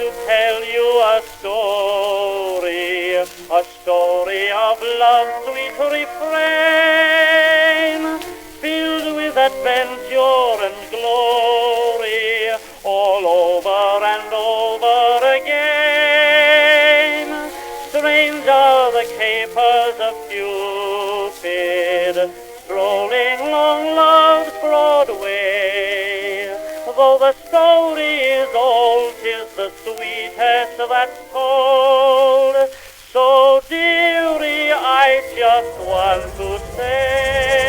to tell you a story of love's sweet refrain, filled with adventure and glory, all over and over again. Strange are the capers of Cupid, strolling along love's broad way. Though the story is old, 'tis the sweetest that's told. So dearie, I just want to say,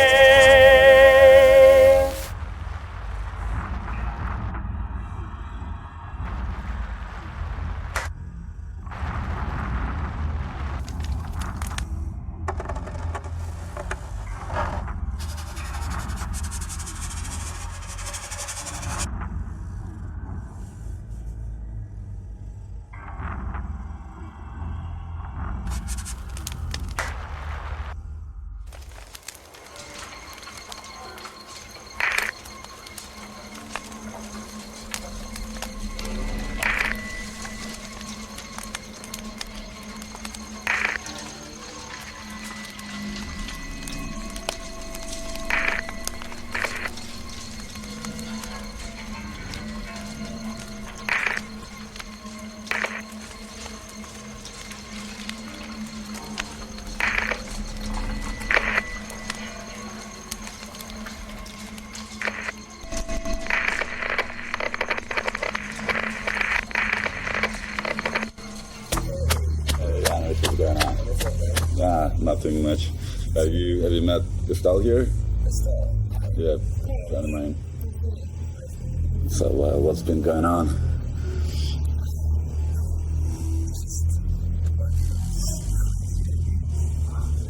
Nothing much. Have you met Estelle here? Estelle. Yeah, friend of mine. So what's been going on?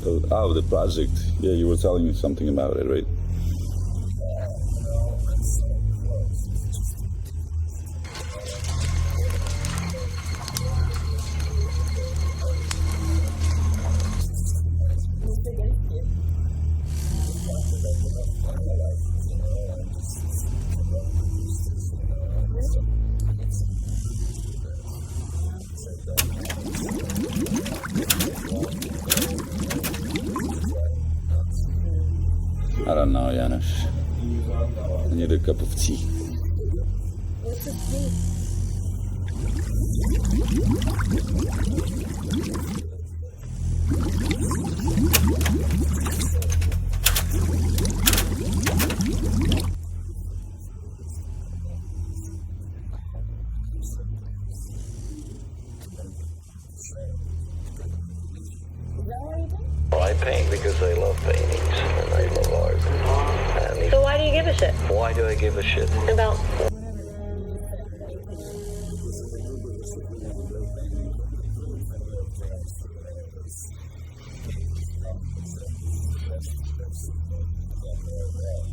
Oh, the project. Yeah, you were telling me something about it, right? I don't know, Janusz. I need a cup of tea. What's the tea? I paint because I love paintings and I love art. And So why do you give a shit? why do I give a shit? About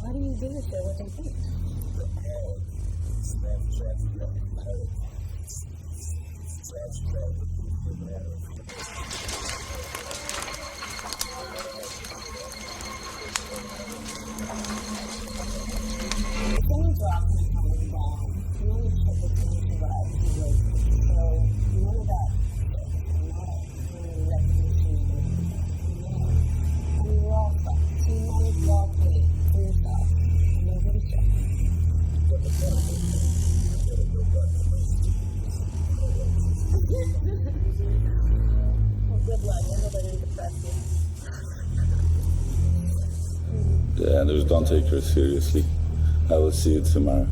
why do you give a shit what they think? Yeah, just don't take her seriously. I will see you tomorrow.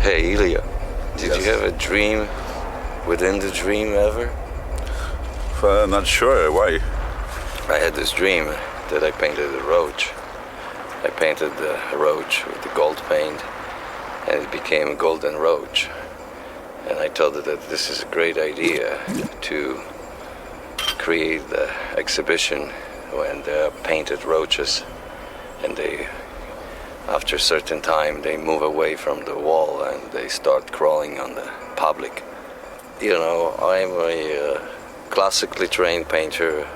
Hey, Ilya, did you have a dream within the dream ever? Not sure. Why? I had this dream that I painted a roach. I painted the roach with the gold paint, and it became a golden roach. And I told it that this is a great idea to create the exhibition when there are painted roaches, and they, after a certain time, they move away from the wall and they start crawling on the public. You know, I'm a classically trained painter,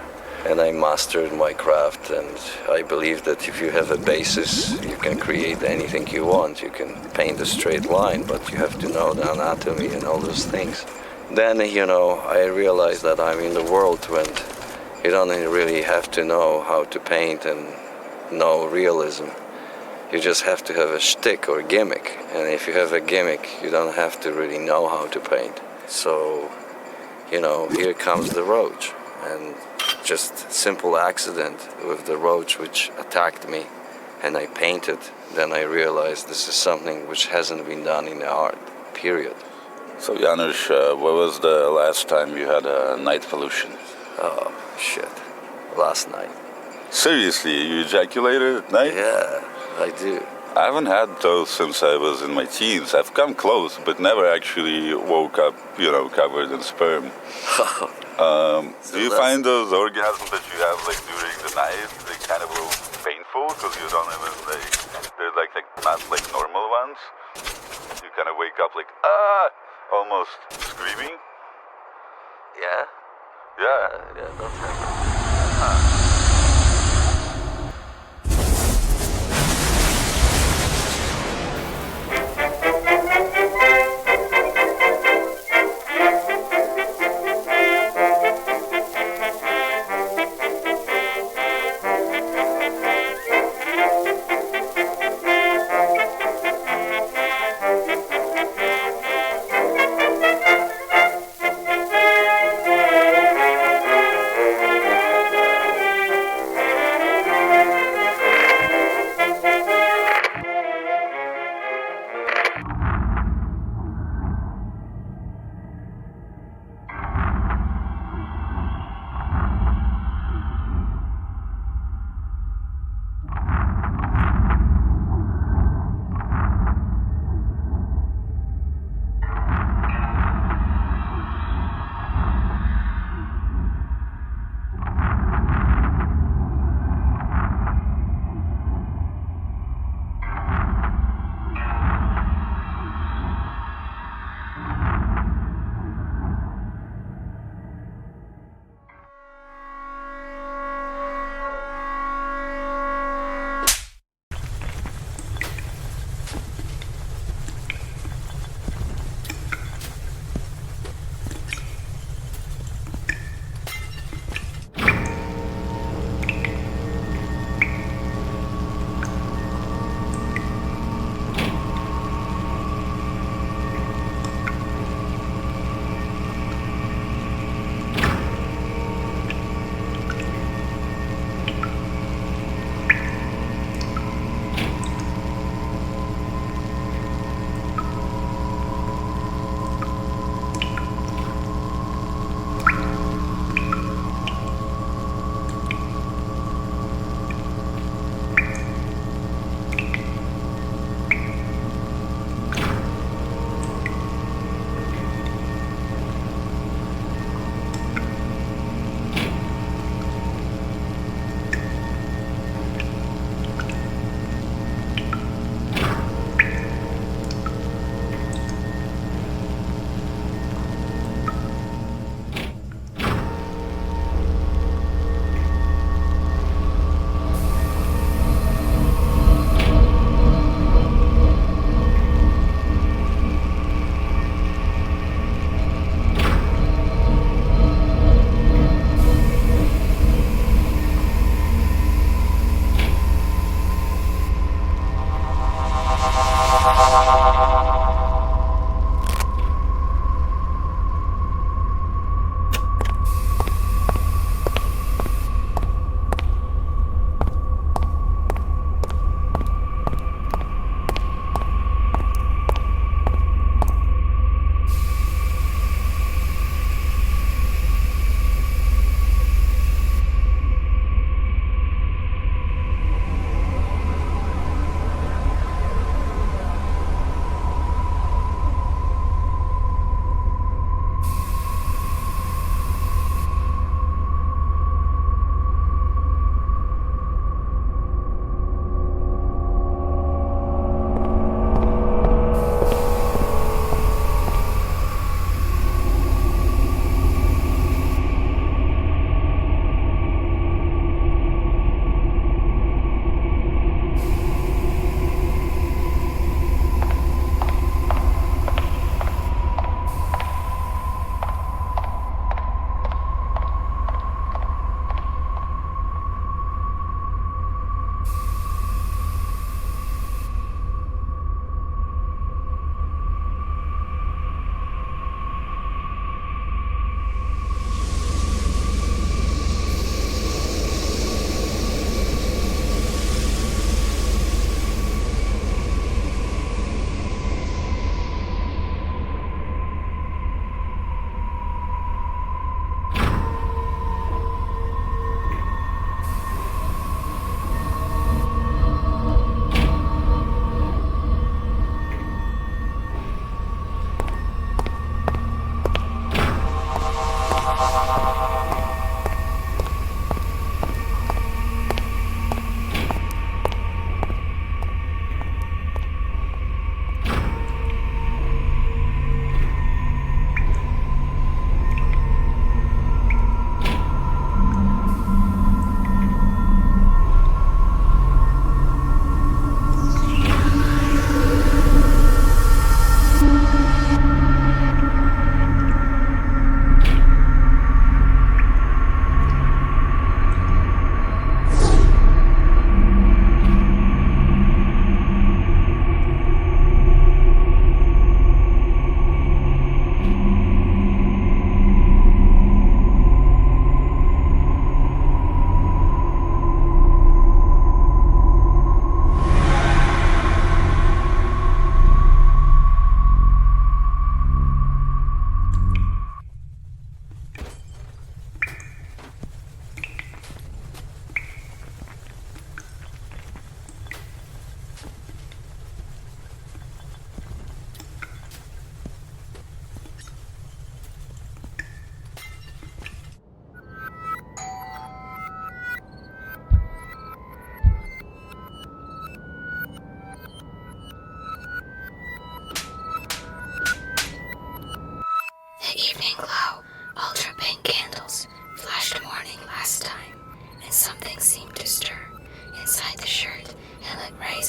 and I mastered my craft, and I believe that if you have a basis, you can create anything you want. You can paint a straight line, but you have to know the anatomy and all those things. Then, you know, I realized that I'm in the world when you don't really have to know how to paint and know realism. You just have to have a shtick or gimmick. And if you have a gimmick, you don't have to really know how to paint. So, here comes the roach. And just simple accident with the roach which attacked me. And I painted. Then I realized this is something which hasn't been done in the art, period. So, Janusz, what was the last time you had a night pollution? Oh, shit. Last night. Seriously, you ejaculated at night? Yeah, I do. I haven't had those since I was in my teens. I've come close, but never actually woke up, covered in sperm. Do you find those orgasms that you have during the night kind of a little painful because you don't even they're not normal ones? You kind of wake up almost screaming. Yeah? Yeah. Yeah, that's happening.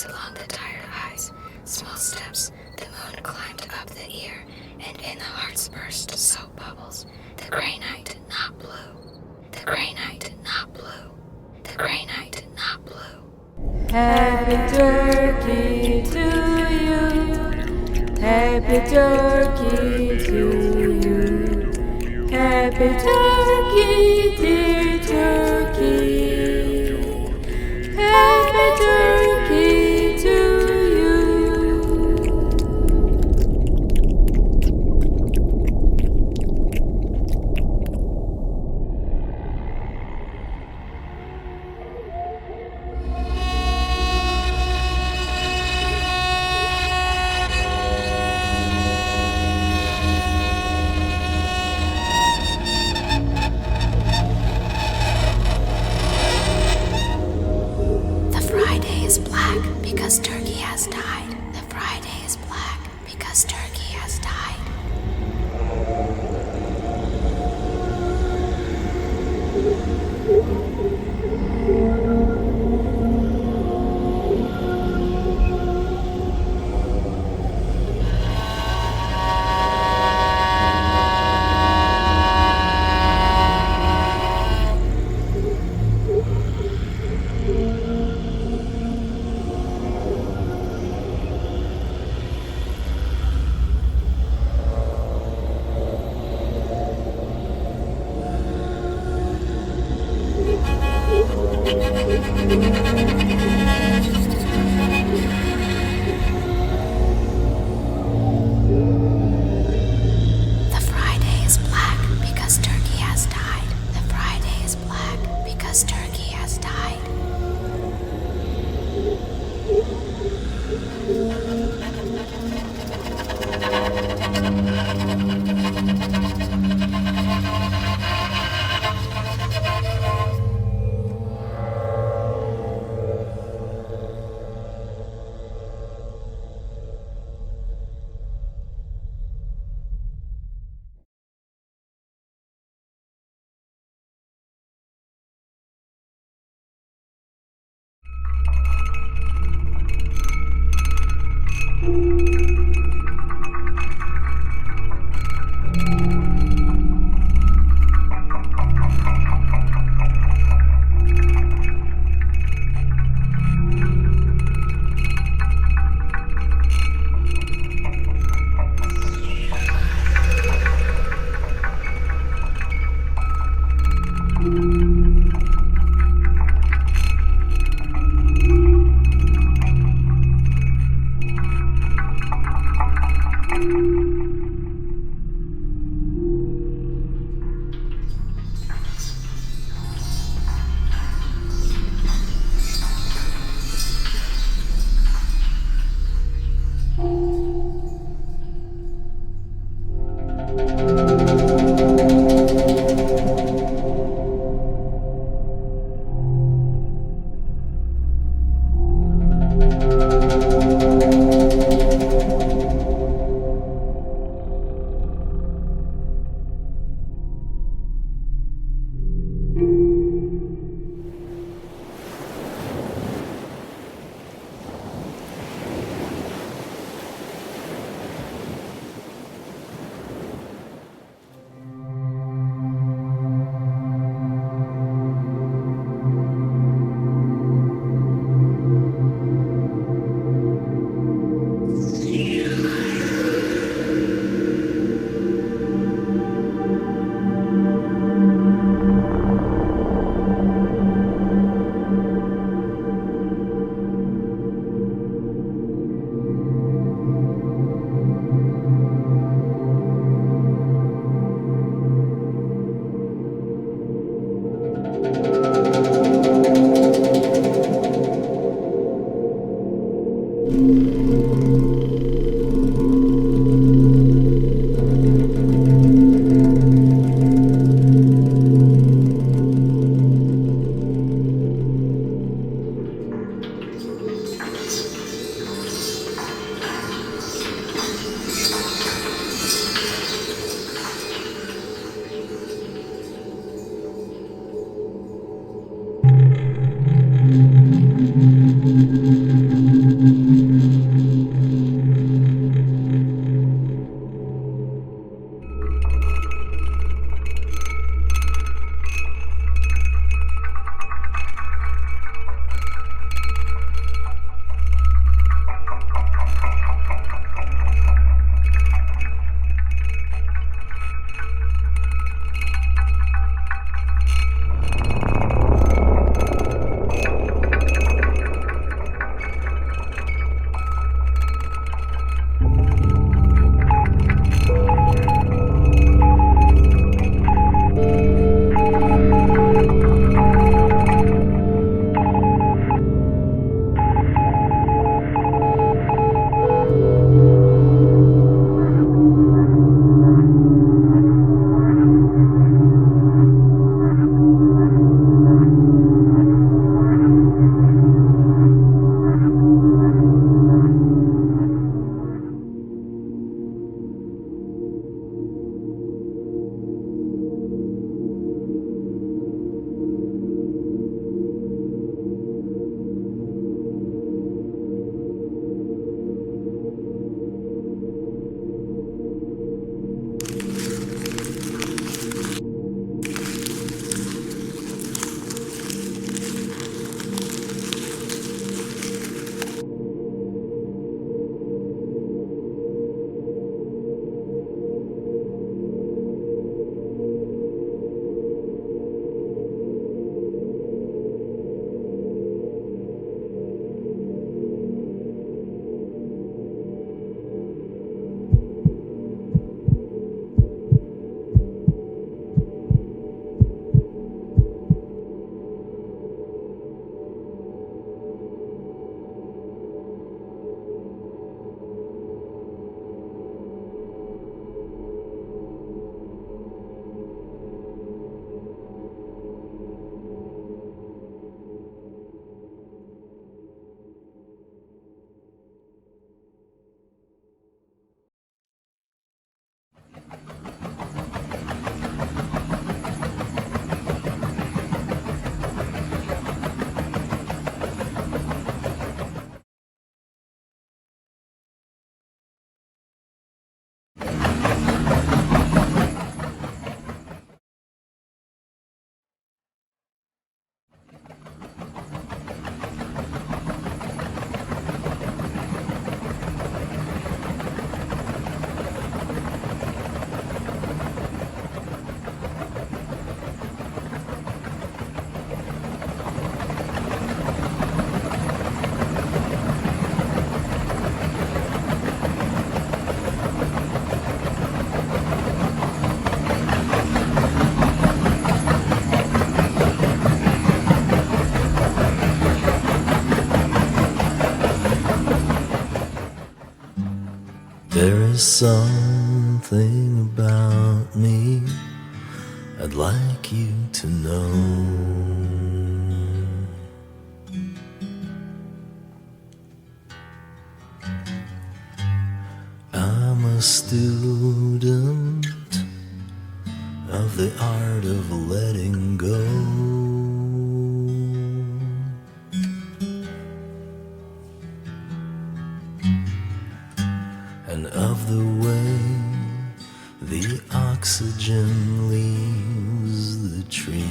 breeze along the tired eyes. Small steps, the moon climbed up the ear, and in the heart's burst soap bubbles. The gray night, not blue. The gray night, not blue. The gray night, not blue. Happy turkey to you. Happy turkey to you. Happy turkey, dear turkey. Happy turkey to you. Because turkey has died. The Friday is black because turkey has died. There's something about me I'd like you to know. I'm a student of the art of letting go, and of the way the oxygen leaves the tree,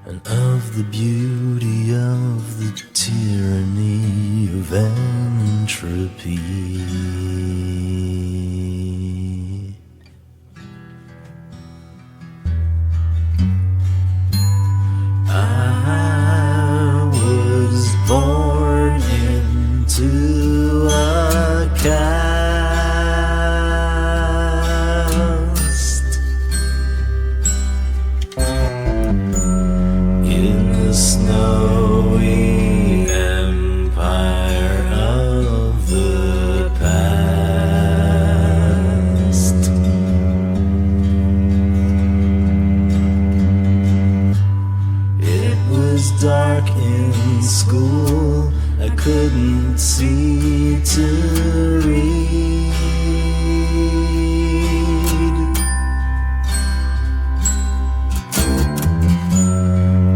and of the beauty of the tyranny of entropy. I was born into a cast in the snowy empire of the past. It was dark in school, I couldn't see to read.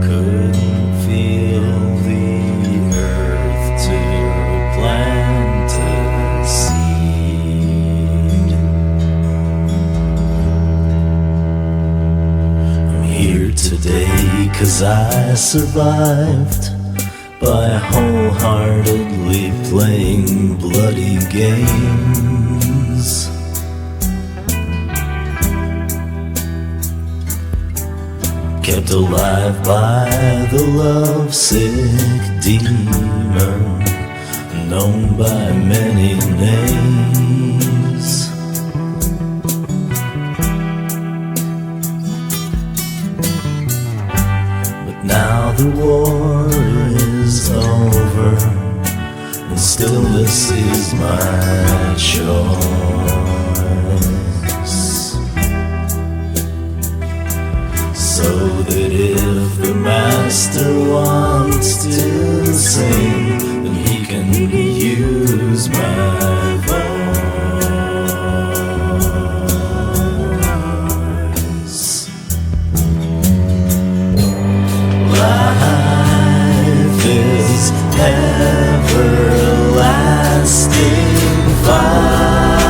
Couldn't feel the earth to plant a seed. I'm here today 'cause I survived by wholeheartedly playing bloody games. Kept alive by the lovesick demon, known by many names. But now the war is over, and stillness is my choice. So that if the master wants to sing, then he can use my voice. Life is everlasting fire,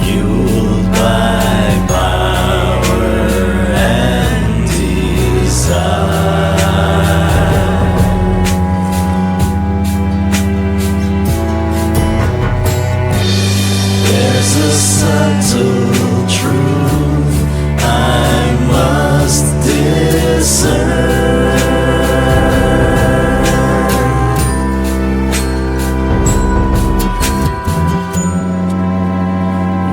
fueled by power and desire. There's a subtle truth I must discern.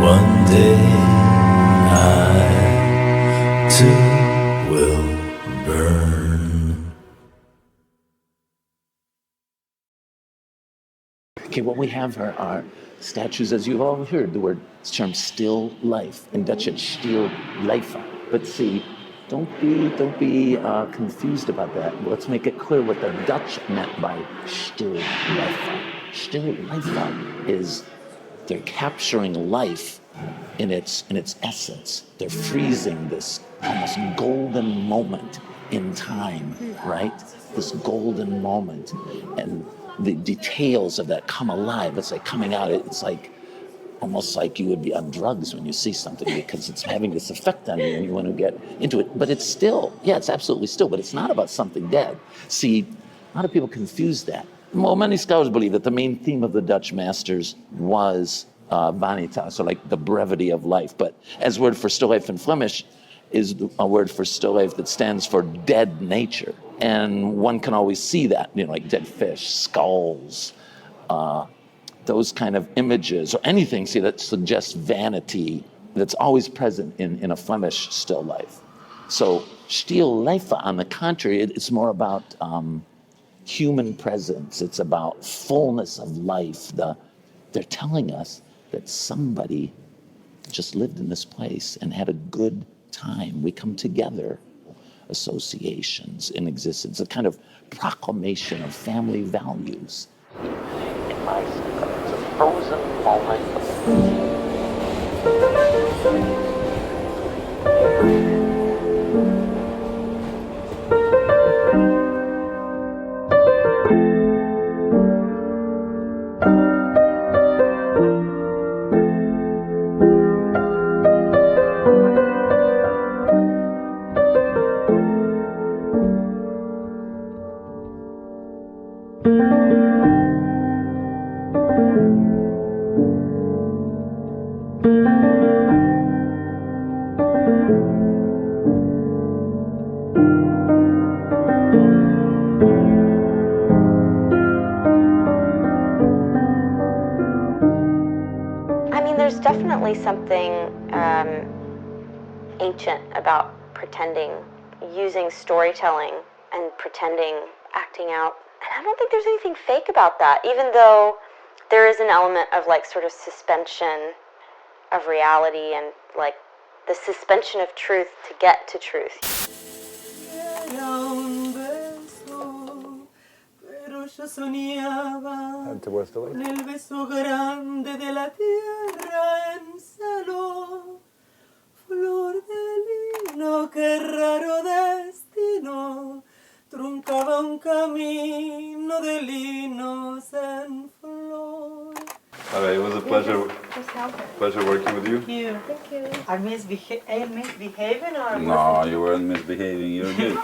One day I too will burn. Okay, what we have here are statues, as you've all heard the word, it's termed still life. In Dutch, it's stil leven. But see, don't be confused about that. Let's make it clear what the Dutch meant by stil leven. Stil leven is they're capturing life in its essence. They're freezing this almost golden moment in time, right? This golden moment, and the details of that come alive. It's like coming out. It's like almost like you would be on drugs when you see something, because it's having this effect on you and you want to get into it. But it's still, yeah, it's absolutely still, but it's not about something dead. See, a lot of people confuse that. Well, many scholars believe that the main theme of the Dutch masters was vanitas, so like the brevity of life. But as word for stilleef in Flemish is a word for stilleef that stands for dead nature. And one can always see that, like dead fish, skulls, those kind of images or anything, see, that suggests vanity that's always present in a Flemish still life. So still life, on the contrary, it's more about human presence. It's about fullness of life. They're telling us that somebody just lived in this place and had a good time. We come together, associations in existence, a kind of proclamation of family values. In my cinema, it's a frozen moment. There's definitely something ancient about pretending, using storytelling and pretending, acting out. And I don't think there's anything fake about that, even though there is an element of like sort of suspension of reality and like the suspension of truth to get to truth. And towards the lake. Nel beso grande de la tierra ensaló, flor de lino, qué raro destino, truncaba un camino de linos en flor. All right, it was a pleasure. Pleasure working with you. Thank you. Thank you. I'm misbehaving or? No, you weren't misbehaving. You're good.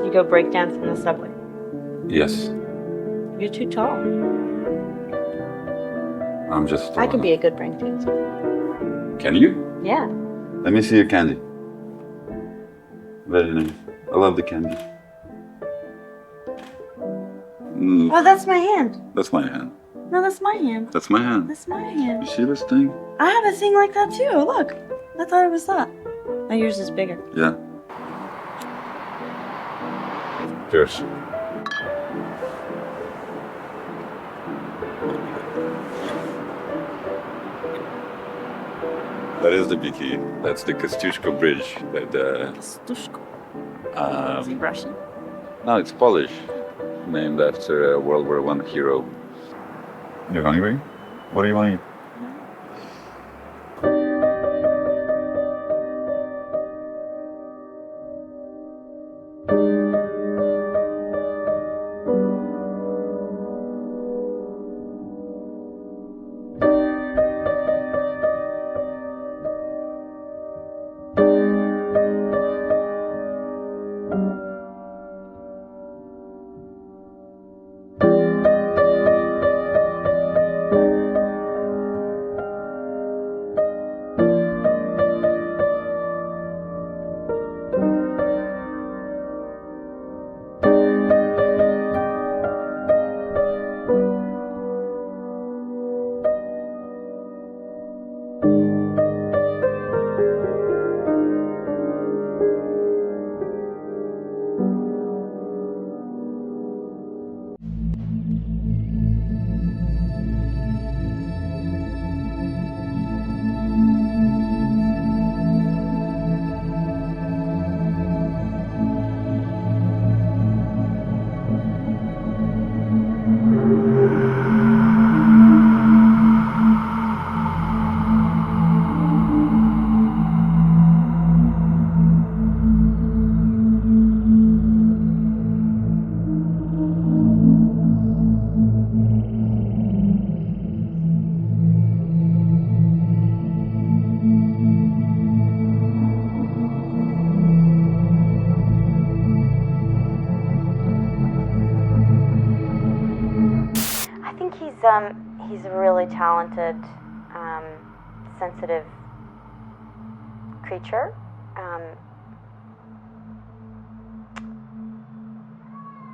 You go break dance in the subway. Yes. You're too tall. I'm just... I could be a good brain dancer. Can you? Yeah. Let me see your candy. Very nice. I love the candy. Oh, that's my hand. That's my hand. No, that's my hand. That's my hand. That's my hand. You see this thing? I have a thing like that too. Look. I thought it was that. Oh, yours is bigger. Yeah. Cheers. That is the Biki. That's the Kostushko Bridge. Kostushko. Is it Russian? No, it's Polish. Named after a World War I hero. You're hungry? What do you want to eat? He's a really talented, sensitive creature.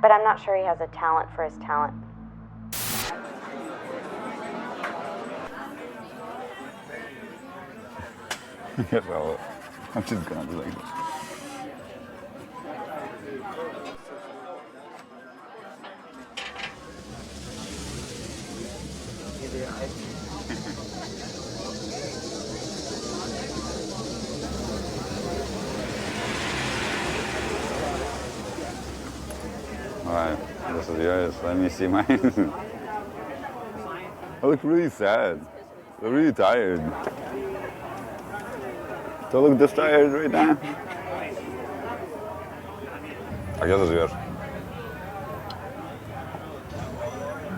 But I'm not sure he has a talent for his talent. Yeah, well, I'm just gonna do like this. Alright, this is yours. Let me see mine. I look really sad. I'm really tired. Do I look this tired right now? А где ты живешь?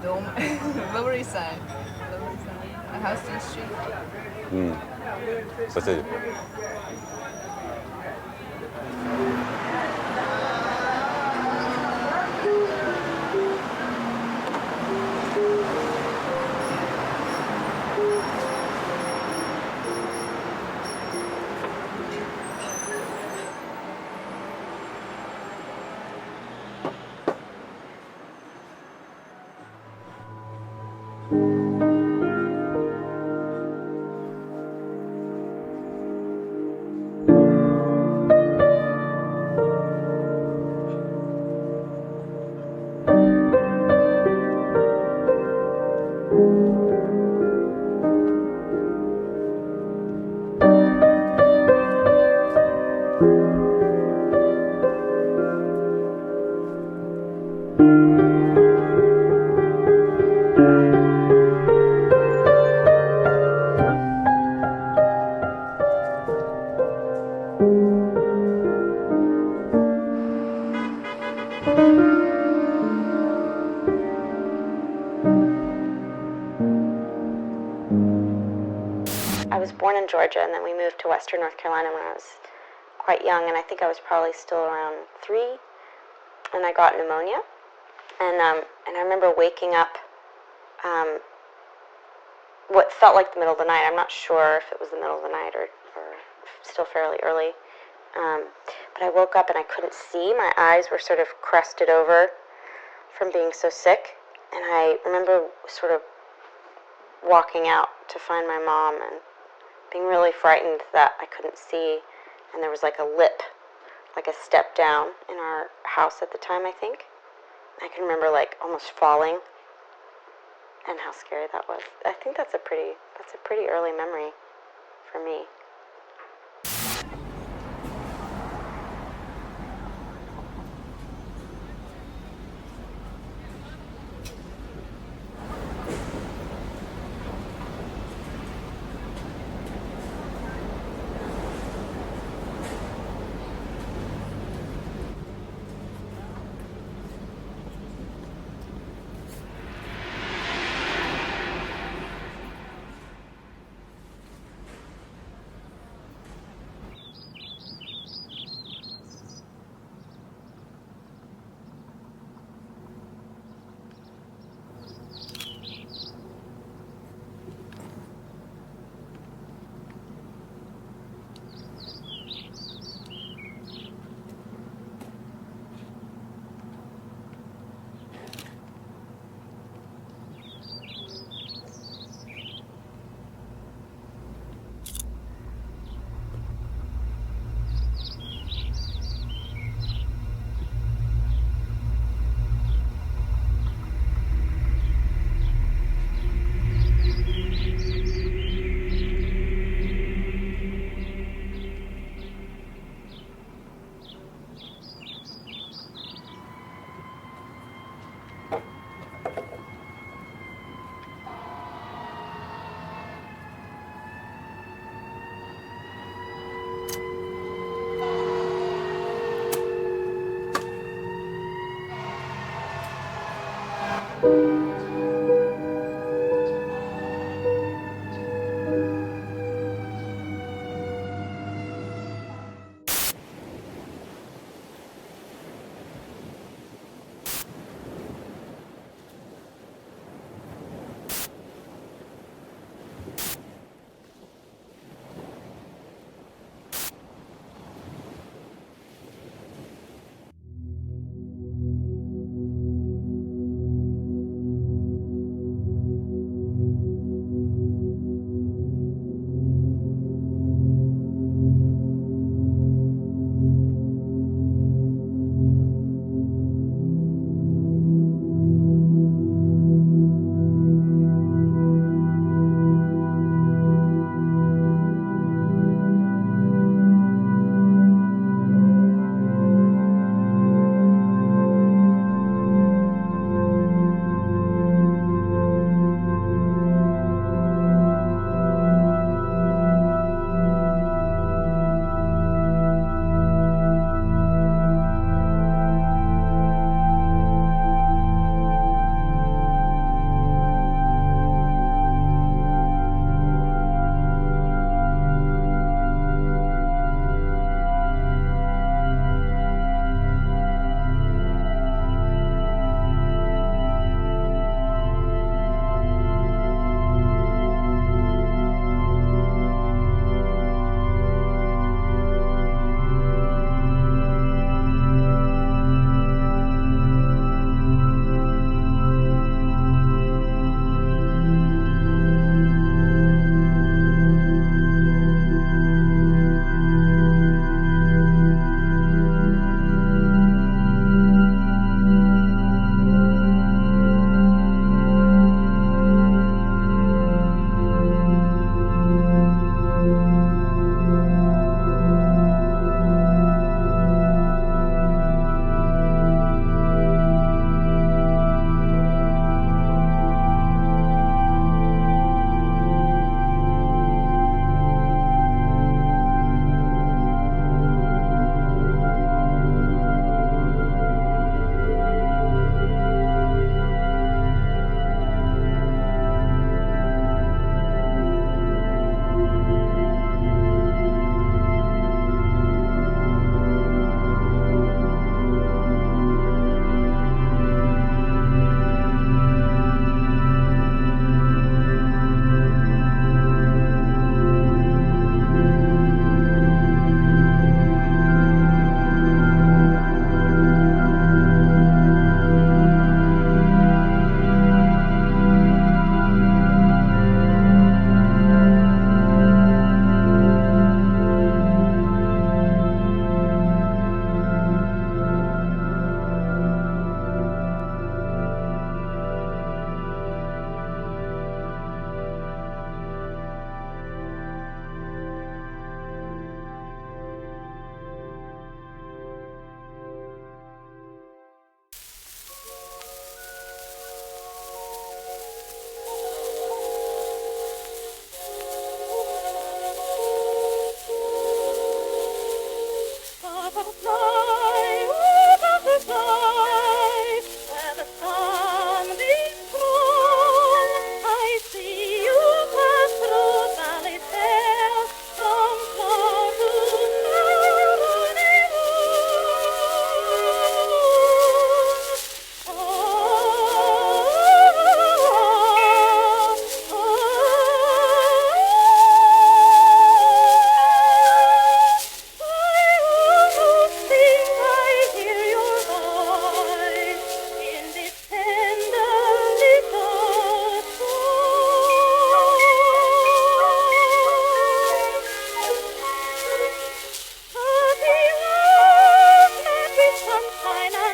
Дом. Lower East Side. A house in the street. Соседи. I was born in Georgia, and then we moved to Western North Carolina when I was quite young, and I think I was probably still around 3, and I got pneumonia, And I remember waking up what felt like the middle of the night. I'm not sure if it was the middle of the night or still fairly early. But I woke up and I couldn't see. My eyes were sort of crusted over from being so sick. And I remember sort of walking out to find my mom and being really frightened that I couldn't see. And there was like a lip, like a step down in our house at the time, I think. I can remember like almost falling and how scary that was. I think that's a pretty early memory for me.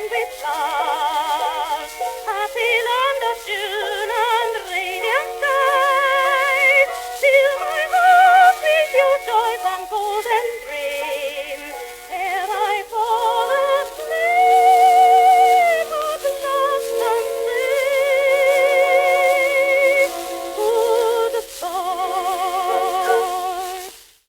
and we flash,